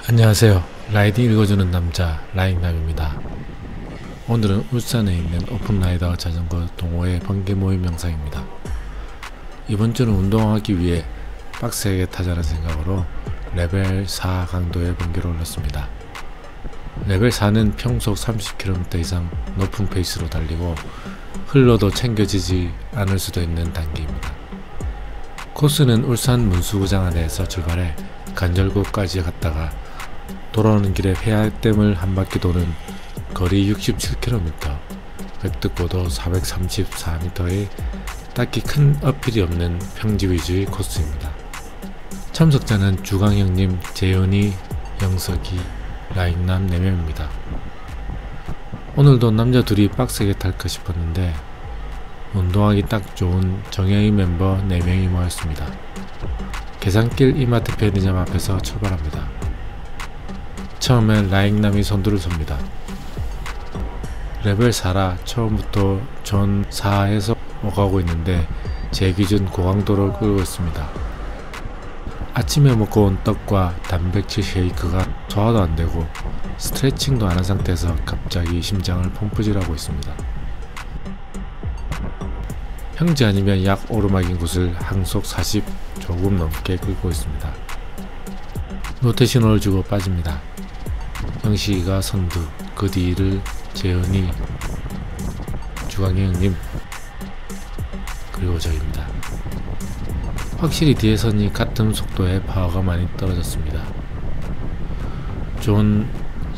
안녕하세요. 라이딩 읽어주는 남자 라잉남입니다. 오늘은 울산에 있는 오픈라이더 자전거 동호회 번개 모임 영상입니다. 이번 주는 운동하기 위해 빡세게 타자는 생각으로 레벨 4 강도의 번개를 올렸습니다. 레벨 4는 평속 30km 이상 높은 페이스로 달리고 흘러도 챙겨지지 않을 수도 있는 단계입니다. 코스는 울산 문수구장 안에서 출발해 간절곶까지 갔다가 돌아오는 길에 해안댐을 한 바퀴 도는 거리 67km, 백두고도 434m의 딱히 큰 어필이 없는 평지 위주의 코스입니다. 참석자는 주강형님, 재현이, 영석이, 라잉남 4명입니다. 오늘도 남자 둘이 빡세게 탈까 싶었는데 운동하기 딱 좋은 정예의 멤버 4명이 모였습니다. 계산길 이마트 편의점 앞에서 출발합니다. 처음엔 라잉남이 선두를 섭니다. 레벨 4라 처음부터 존 4에서 오가고 있는데 제 기준 고강도를 끌고 있습니다. 아침에 먹고 온 떡과 단백질 쉐이크가 소화도 안되고 스트레칭도 안한 상태에서 갑자기 심장을 펌프질하고 있습니다. 평지 아니면 약 오르막인 곳을 항속 40 조금 넘게 끌고 있습니다. 노태 신호를 주고 빠집니다. 영식이가 선두, 그 뒤를 재현이, 주광형님, 그리고 저입니다. 확실히 뒤에서는 같은 속도의 파워가 많이 떨어졌습니다. 존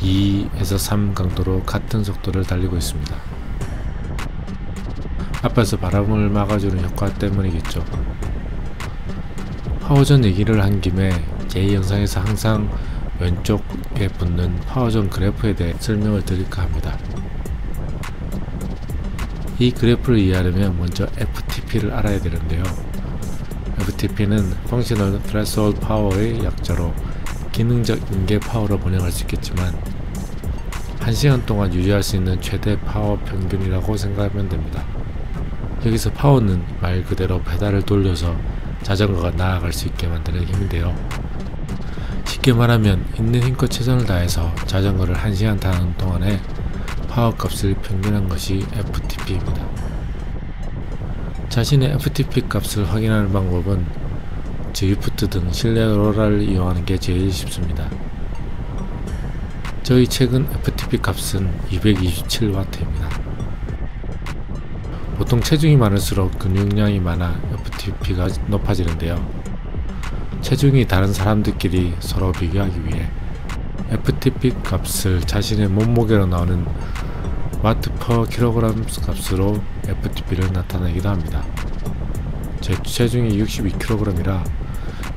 2에서 3 강도로 같은 속도를 달리고 있습니다. 앞에서 바람을 막아주는 효과 때문이겠죠. 파워존 얘기를 한 김에 제 영상에서 항상 왼쪽에 붙는 파워존 그래프에 대해 설명을 드릴까 합니다. 이 그래프를 이해하려면 먼저 FTP를 알아야 되는데요. FTP는 Functional Threshold Power의 약자로 기능적 인계 파워로 번역할 수 있겠지만 1시간 동안 유지할 수 있는 최대 파워 평균이라고 생각하면 됩니다. 여기서 파워는 말 그대로 페달을 돌려서 자전거가 나아갈 수 있게 만드는 힘인데요. 쉽게 말하면 있는 힘껏 최선을 다해서 자전거를 1시간 타는 동안에 파워 값을 평균한 것이 FTP입니다. 자신의 FTP 값을 확인하는 방법은 지위프트 등 실내 로라를 이용하는 게 제일 쉽습니다. 저희 최근 FTP 값은 227W입니다. 보통 체중이 많을수록 근육량이 많아 FTP가 높아지는데요. 체중이 다른 사람들끼리 서로 비교하기 위해 FTP 값을 자신의 몸무게로 나오는 와트 퍼 킬로그램 값으로 FTP를 나타내기도 합니다. 제 체중이 62kg이라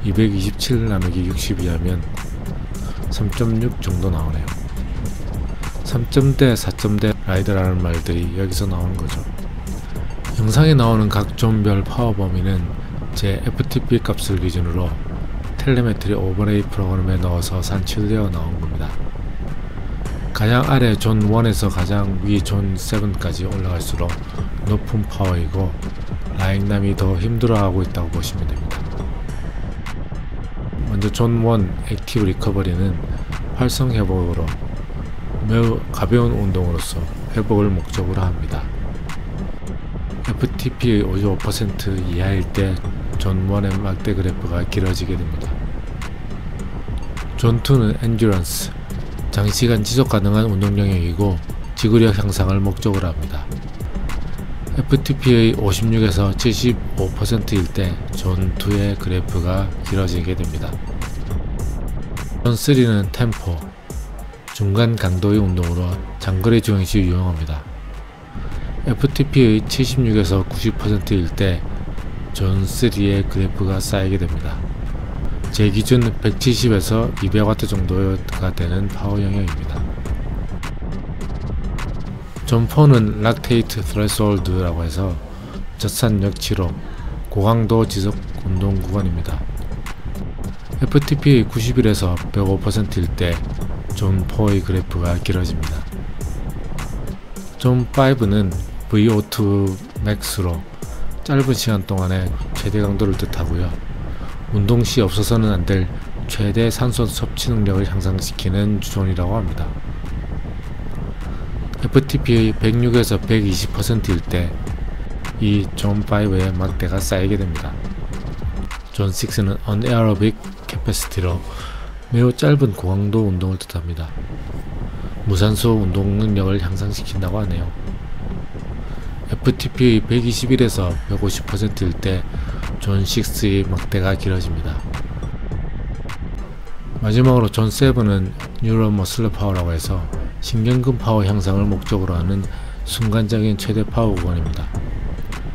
227 나누기 60이 하면 3.6 정도 나오네요. 3점대, 4점대 라이더라는 말들이 여기서 나오는 거죠. 영상에 나오는 각 존별 파워 범위는 제 FTP 값을 기준으로 텔레메트리 오버레이 프로그램에 넣어서 산출되어 나온 겁니다. 가장 아래 존 1에서 가장 위 존 7까지 올라갈수록 높은 파워이고 라잉남이 더 힘들어하고 있다고 보시면 됩니다. 먼저 존 1 액티브 리커버리는 활성 회복으로 매우 가벼운 운동으로서 회복을 목적으로 합니다. FTP의 55% 이하일 때 존 1의 막대 그래프가 길어지게 됩니다. 존 2는 엔듀런스, 장시간 지속 가능한 운동 영역이고 지구력 향상을 목적으로 합니다. FTP의 56에서 75%일 때 존 2의 그래프가 길어지게 됩니다. 존 3는 템포, 중간 강도의 운동으로 장거리 주행 시 유용합니다. FTP의 76에서 90%일 때 존 3의 그래프가 쌓이게 됩니다. 제 기준 170에서 200W 정도가 되는 파워 영역입니다. 존 4는 락테이트 스레솔드라고 해서 젖산력 치료, 고강도 지속 운동 구간입니다. FTP의 91에서 105%일 때 존 4의 그래프가 길어집니다. 존 5는 VO2 max로 짧은 시간 동안에 최대 강도를 뜻하고요. 운동 시 없어서는 안 될 최대 산소 섭취 능력을 향상시키는 존이라고 합니다. FTP의 106에서 120%일 때 이 존 5의 막대가 쌓이게 됩니다. 존 6는 Anaerobic Capacity로 매우 짧은 고강도 운동을 뜻합니다. 무산소 운동 능력을 향상시킨다고 하네요. FTP의 121에서 150%일 때 존 6의 막대가 길어집니다. 마지막으로 존 7은 뉴럴 머슬러 파워라고 해서 신경근 파워 향상을 목적으로 하는 순간적인 최대 파워 구간입니다.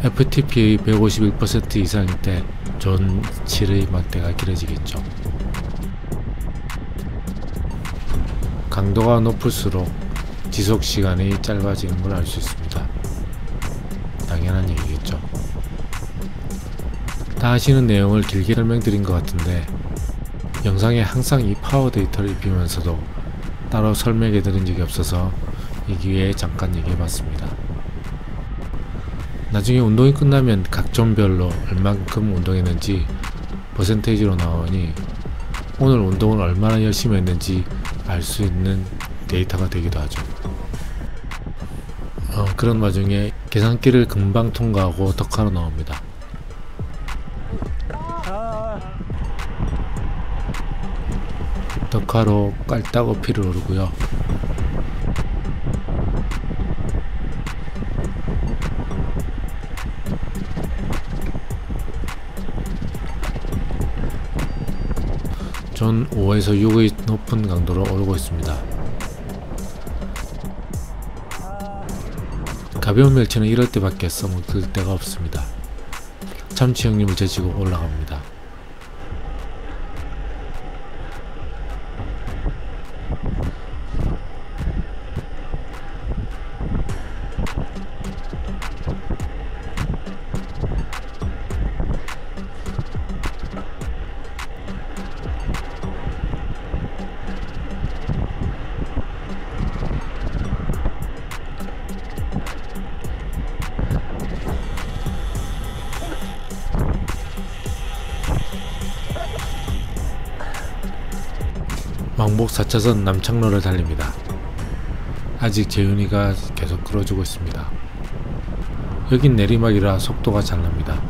FTP의 151% 이상일 때 존 7의 막대가 길어지겠죠. 강도가 높을수록 지속 시간이 짧아지는 걸 알 수 있습니다. 당연한 얘기겠죠. 다 아시는 내용을 길게 설명드린 것 같은데 영상에 항상 이 파워 데이터를 입히면서도 따로 설명해 드린 적이 없어서 이 기회에 잠깐 얘기해 봤습니다. 나중에 운동이 끝나면 각 존별로 얼만큼 운동했는지 퍼센테이지로 나오니 오늘 운동을 얼마나 열심히 했는지 알 수 있는 데이터가 되기도 하죠. 그런 와중에 계산기를 금방 통과하고 덕화로 나옵니다. 덕화로 깔딱 어필을 오르고요. 존 5에서 6의 높은 강도로 오르고 있습니다. 가벼운 멸치는 이럴 때밖에 써먹을 데가 없습니다. 참치 형님을 제치고 올라갑니다. 왕복 4차선 남창로를 달립니다. 아직 재윤이가 계속 끌어주고 있습니다. 여긴 내리막이라 속도가 잘 납니다.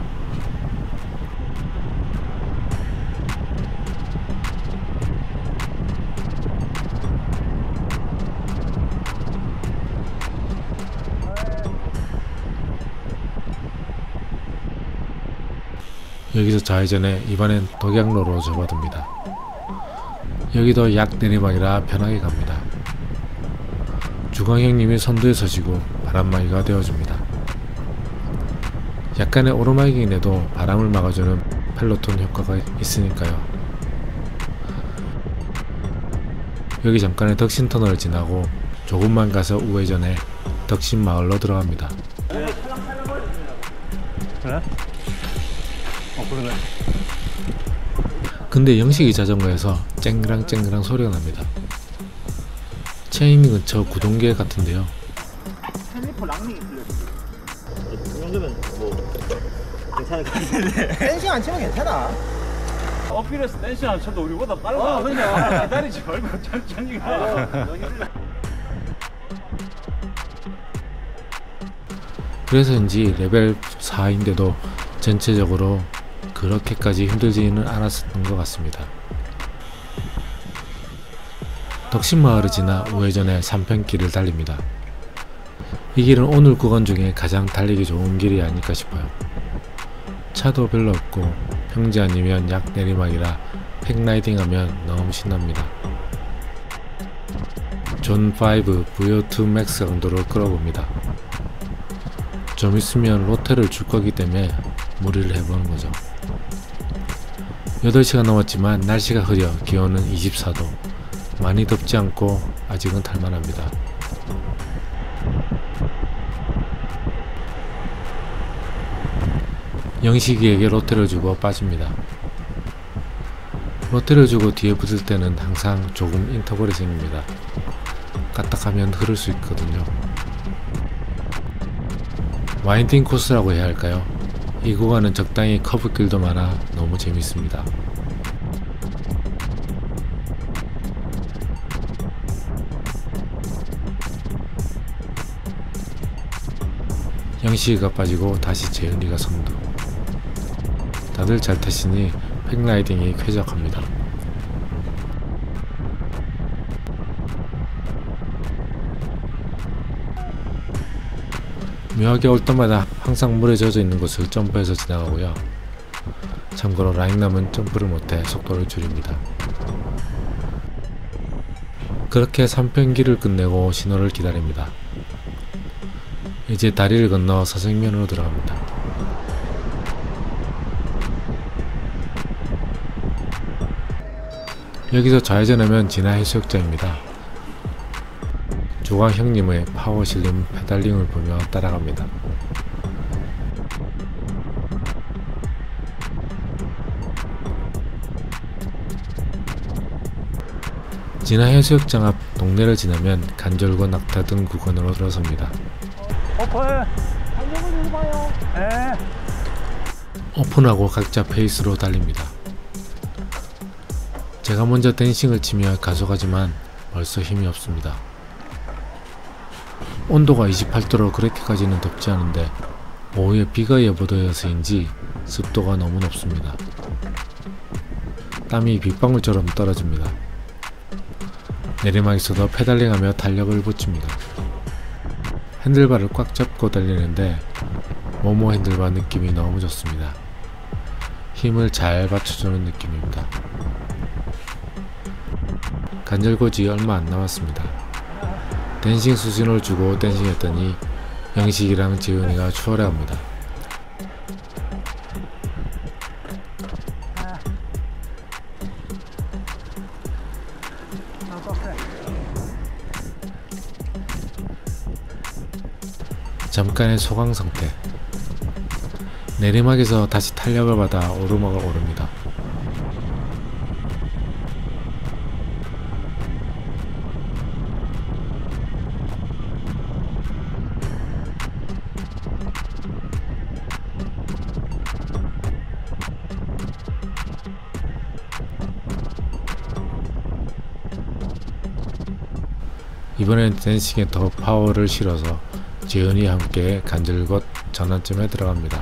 여기서 좌회전해 이번엔 독약로로 접어듭니다. 여기도 약 내리막이라 편하게 갑니다. 주광 형님이 선두에 서시고 바람막이가 되어줍니다. 약간의 오르막이긴 해도 바람을 막아주는 펠로톤 효과가 있으니까요. 여기 잠깐의 덕신터널을 지나고 조금만 가서 우회전해 덕신마을로 들어갑니다. 그래? 그러네. 근데 영식이 자전거에서 쨍그랑쨍그랑 소리가 납니다. 체인 근처 구동계 같은데요. 핸드폰 락링이 풀렸어. 이 정도면 뭐 괜찮을 것 같은데. 댄싱 안 치면 괜찮아. 어필에서 댄싱 안 쳐도 우리보다 빨라. 그냥 기다리지 말고 천천히 가. 그래서인지 레벨 4인데도 전체적으로 그렇게까지 힘들지는 않았었던 것 같습니다. 덕신마을을 지나 우회전해 3편길을 달립니다. 이 길은 오늘 구간 중에 가장 달리기 좋은 길이 아닐까 싶어요. 차도 별로 없고 평지 아니면 약 내리막이라 팩라이딩하면 너무 신납니다. 존 5 VO2 맥스 강도로 끌어봅니다. 좀 있으면 로테를 줄 거기 때문에 무리를 해보는 거죠. 8시가 넘었지만 날씨가 흐려 기온은 24도. 많이 덥지 않고 아직은 탈만합니다. 영식이에게 로테를 주고 빠집니다. 로테를 주고 뒤에 붙을 때는 항상 조금 인터벌이 생깁니다. 까딱하면 흐를 수 있거든요. 와인딩 코스라고 해야 할까요? 이 구간은 적당히 커브길도 많아 너무 재밌습니다. 영식이가 빠지고 다시 재현이가 선두. 다들 잘 타시니 팩라이딩이 쾌적합니다. 묘하게 올 때마다 항상 물에 젖어 있는 곳을 점프해서 지나가고요. 참고로 라인남은 점프를 못해 속도를 줄입니다. 그렇게 3편기를 끝내고 신호를 기다립니다. 이제 다리를 건너 서생면으로 들어갑니다. 여기서 좌회전하면 진화 해수욕장입니다. 조광 형님의 파워 실린 페달링을 보며 따라갑니다. 진화 해수욕장 앞 동네를 지나면 간절곶 낙타등 구간으로 들어섭니다. 오픈하고 각자 페이스로 달립니다. 제가 먼저 댄싱을 치며 가속하지만 벌써 힘이 없습니다. 온도가 28도로 그렇게까지는 덥지 않은데 오후에 비가 예보되어서인지 습도가 너무 높습니다. 땀이 빗방울처럼 떨어집니다. 내리막에서도 페달링하며 탄력을 붙입니다. 핸들바를 꽉 잡고 달리는데 모모 핸들바 느낌이 너무 좋습니다. 힘을 잘 받쳐주는 느낌입니다. 간절곶이 얼마 안 남았습니다. 댄싱 수신호를 주고 댄싱했더니 영식이랑 재훈이가 추월해갑니다. 잠깐의 소강 상태. 내리막에서 다시 탄력을 받아 오르막을 오릅니다. 이번엔 댄싱에 더 파워를 실어서 재현이와 함께 간절곶 전환점에 들어갑니다.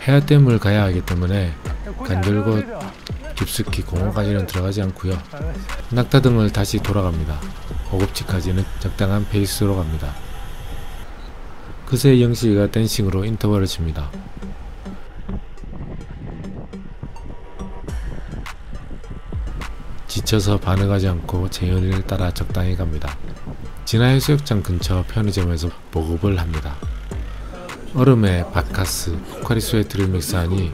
해야댐을 가야 하기 때문에 간절곶 깊숙이 공원까지는 들어가지 않고요. 낙타 등을 다시 돌아갑니다. 오급지까지는 적당한 페이스로 갑니다. 그새 영식이가 댄싱으로 인터벌을 칩니다. 지쳐서 반응하지 않고 재현이를 따라 적당히 갑니다. 진화 해수욕장 근처 편의점에서 보급을 합니다. 얼음에 바카스, 포카리 스웨트를 믹스하니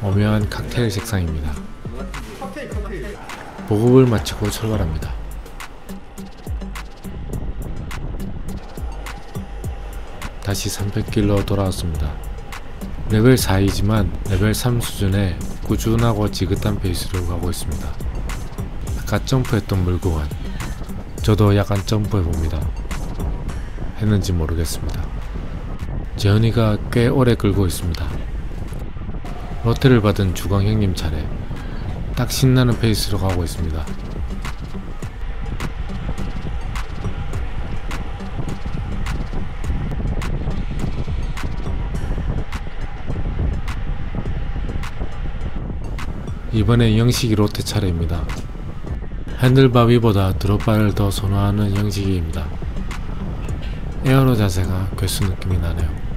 오묘한 칵테일 색상입니다. 보급을 마치고 출발합니다. 다시 300길로 돌아왔습니다. 레벨 4이지만 레벨 3 수준의 꾸준하고 지긋한 페이스로 가고 있습니다. 아까 점프했던 물구간, 저도 약간 점프해봅니다. 했는지 모르겠습니다. 재현이가 꽤 오래 끌고 있습니다. 로테를 받은 주광 형님 차례. 딱 신나는 페이스로 가고 있습니다. 이번엔 영식이 로테 차례입니다. 핸들바 위보다 드롭바를 더 선호하는 영식이입니다. 에어로 자세가 괴수 느낌이 나네요.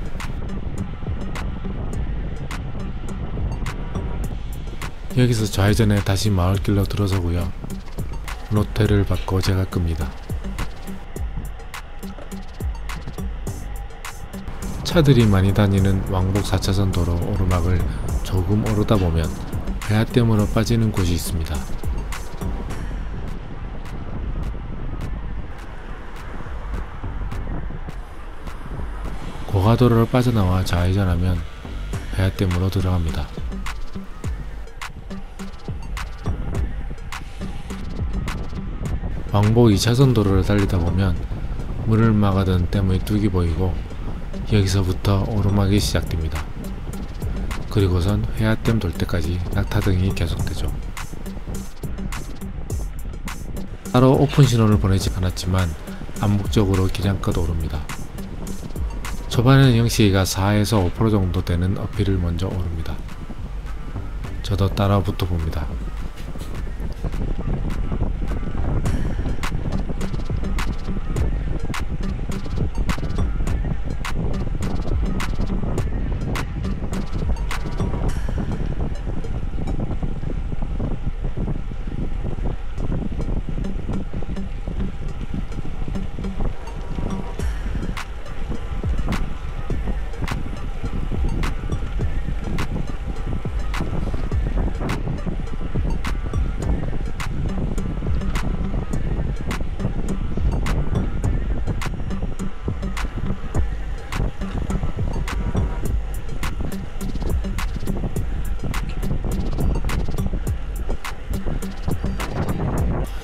여기서 좌회전에 다시 마을길로 들어서고요. 로테를 받고 제가 끕니다. 차들이 많이 다니는 왕복 4차선 도로 오르막을 조금 오르다 보면 해야댐으로 빠지는 곳이 있습니다. 고가도로를 빠져나와 좌회전하면 해야댐으로 들어갑니다. 왕복 2차선 도로를 달리다 보면 물을 막아둔 댐의 뚝이 보이고 여기서부터 오르막이 시작됩니다. 그리고선 회화댐 돌 때까지 낙타등이 계속되죠. 따로 오픈 신호를 보내지 않았지만 암묵적으로 기량껏 오릅니다. 초반에는 영식이가 4에서 5% 정도 되는 어필을 먼저 오릅니다. 저도 따라 붙어 봅니다.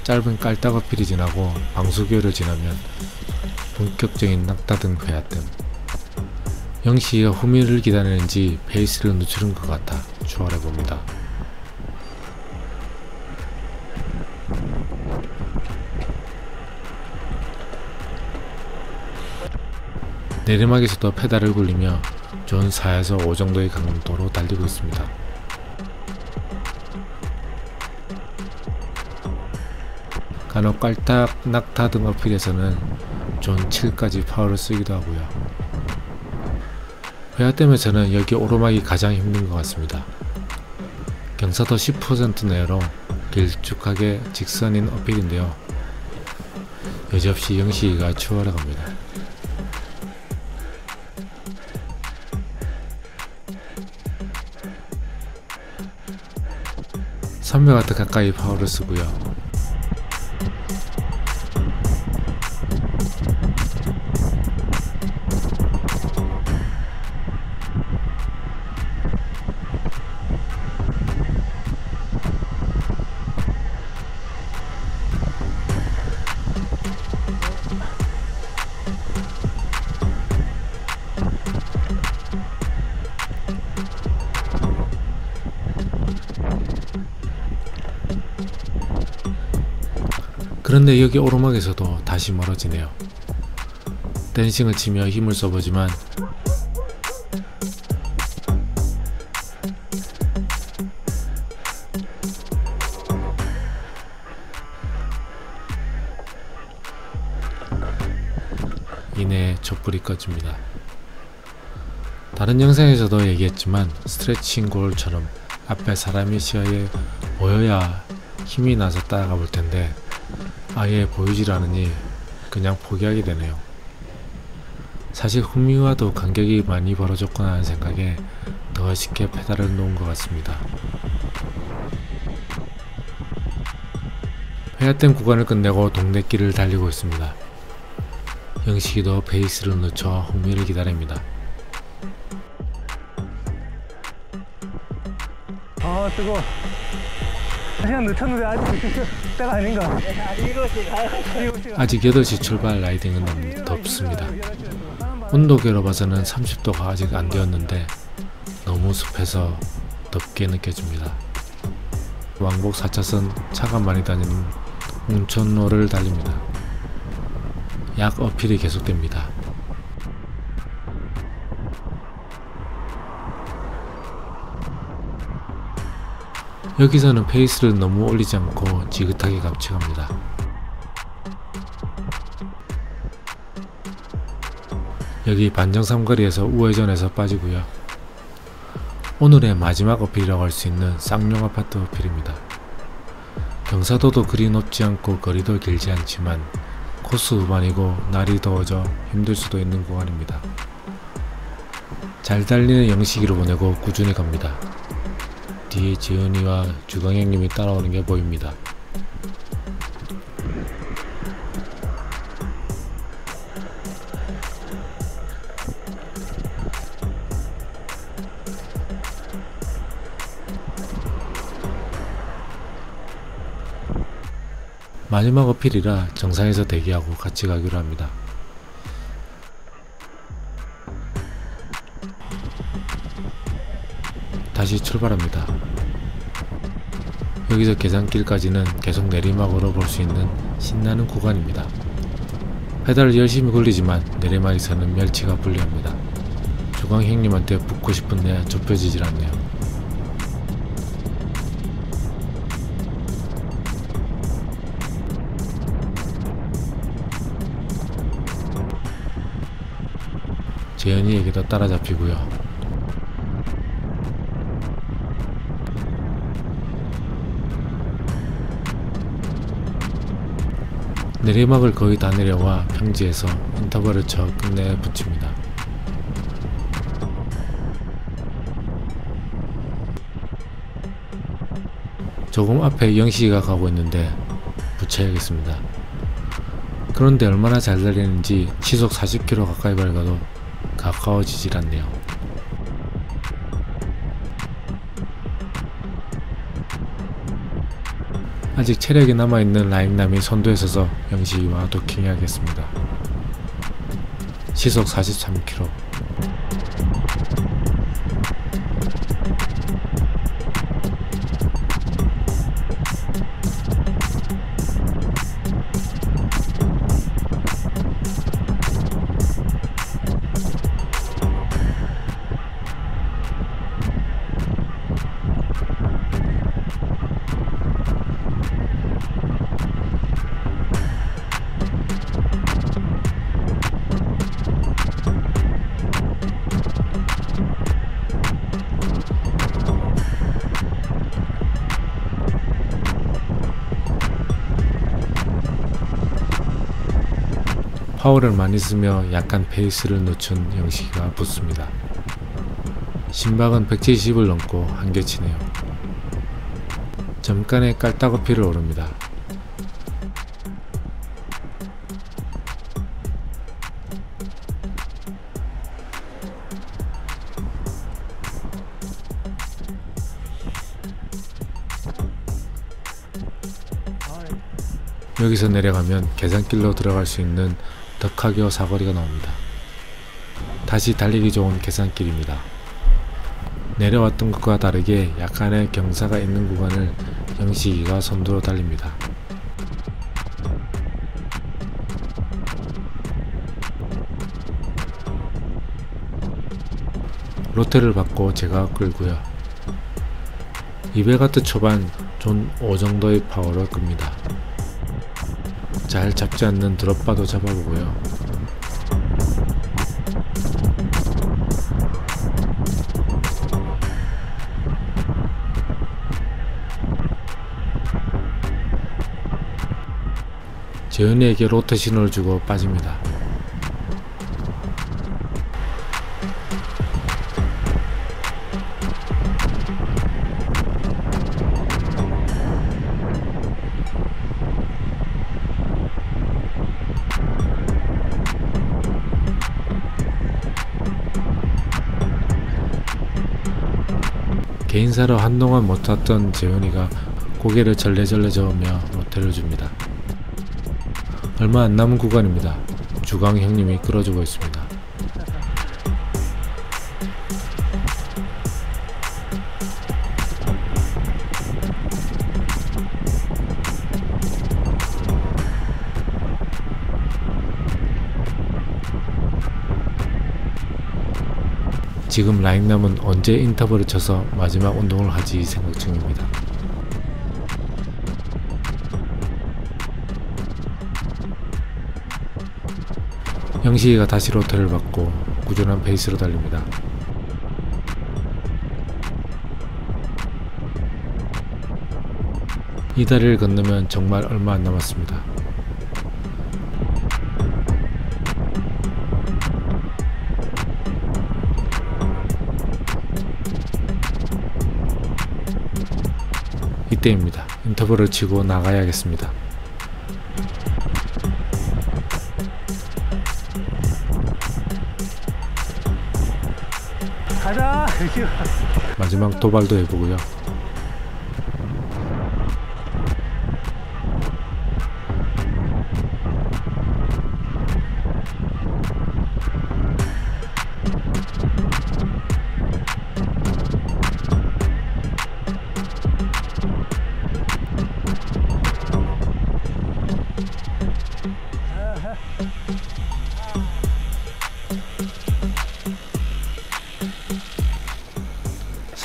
짧은 깔딱 어필이 지나고 방수교를 지나면 본격적인 낙타등 회화댐. 영식이가 후미를 기다리는지 페이스를 늦추는 것 같아 추월해봅니다. 내리막에서도 페달을 굴리며 존 4에서 5 정도의 강도로 달리고 있습니다. 간혹 깔딱 낙타 등 어필에서는 존 7까지 파워를 쓰기도 하고요. 회화댐에서는 여기 오르막이 가장 힘든 것 같습니다. 경사도 10% 내로 길쭉하게 직선인 어필인데요. 여지없이 영식이가 추월해 갑니다. 300W 가까이 파워를 쓰고요. 그런데 여기 오르막에서도 다시 멀어지네요. 댄싱을 치며 힘을 써보지만 이내 촛불이 꺼집니다. 다른 영상에서도 얘기했지만 스트레칭 골처럼 앞에 사람이 시야에 보여야 힘이 나서 따라가 볼 텐데 아예 보이질 않으니 그냥 포기하게 되네요. 사실 후미와도 간격이 많이 벌어졌구나 하는 생각에 더 쉽게 페달을 놓은 것 같습니다. 회화댐 구간을 끝내고 동네길을 달리고 있습니다. 영식이도 페이스를 늦춰 후미를 기다립니다. 아 뜨거워. 시간 늦췄는데 아직 때가 아닌가? 아직 8시 출발 라이딩은 너무 덥습니다. 온도계로 봐서는 30도가 아직 안 되었는데 너무 습해서 덥게 느껴집니다. 왕복 4차선 차가 많이 다니는 홍천로를 달립니다. 약 어필이 계속됩니다. 여기서는 페이스를 너무 올리지 않고 지긋하게 갑치갑니다. 여기 반정삼거리에서 우회전해서 빠지고요. 오늘의 마지막 어필이라고 할 수 있는 쌍용 아파트 어필입니다. 경사도도 그리 높지 않고 거리도 길지 않지만 코스 후반이고 날이 더워져 힘들 수도 있는 구간입니다. 잘 달리는 영식이로 보내고 꾸준히 갑니다. 뒤에 지은이와 주광형님이 따라오는 게 보입니다. 마지막 어필이라 정상에서 대기하고 같이 가기로 합니다. 다시 출발합니다. 여기서 계산길까지는 계속 내리막으로 볼 수 있는 신나는 구간입니다. 페달을 열심히 굴리지만 내리막에서는 멸치가 불리합니다. 주광 형님한테 붙고 싶은데 좁혀지질 않네요. 재현이에게도 따라잡히고요. 내리막을 거의 다 내려와 평지에서 인터벌을 쳐 끝내 붙입니다. 조금 앞에 영식이가 가고 있는데 붙여야겠습니다. 그런데 얼마나 잘 달리는지 시속 40km 가까이 밟아도 가까워지질 않네요. 아직 체력이 남아있는 라인남이 선두에 서서 영식이와 도킹해야겠습니다. 시속 43km. 파워를 많이 쓰며 약간 페이스를 늦춘 영식이가 붙습니다. 심박은 170을 넘고 한계치네요. 잠깐의 깔따구피를 오릅니다. 여기서 내려가면 계산길로 들어갈 수 있는 덕하교 사거리가 나옵니다. 다시 달리기 좋은 계산길입니다. 내려왔던 것과 다르게 약간의 경사가 있는 구간을 영식이가 선두로 달립니다. 로테를 받고 제가 끌고요. 200W 초반 존 5 정도의 파워로 끕니다. 잘 잡지 않는 드롭바도 잡아보고요. 재현이에게 로테 신호를 주고 빠집니다. 개인사로 한동안 못 탔던 재현이가 고개를 절레절레 저으며 로테를 줍니다. 얼마 안 남은 구간입니다. 주광 형님이 끌어주고 있습니다. 지금 라인남은 언제 인터벌을 쳐서 마지막 운동을 하지 생각 중입니다. 영식이가 다시 로테를 받고 꾸준한 페이스로 달립니다. 이 다리를 건너면 정말 얼마 안 남았습니다. 이때입니다. 인터벌을 치고 나가야겠습니다. 가자. 마지막 도발도 해보고요.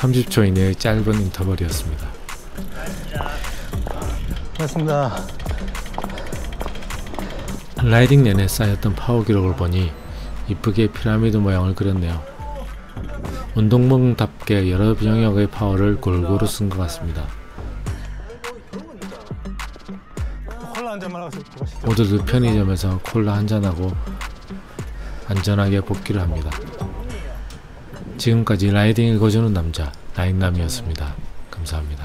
30초 이내의 짧은 인터벌이었습니다. 고맙습니다. 라이딩 내내 쌓였던 파워 기록을 보니 이쁘게 피라미드 모양을 그렸네요. 운동복답게 여러 영역의 파워를 골고루 쓴 것 같습니다. 모두들 편의점에서 콜라 한잔하고 안전하게 복귀를 합니다. 지금까지 라이딩을 거주는 남자 나인남이었습니다. 감사합니다.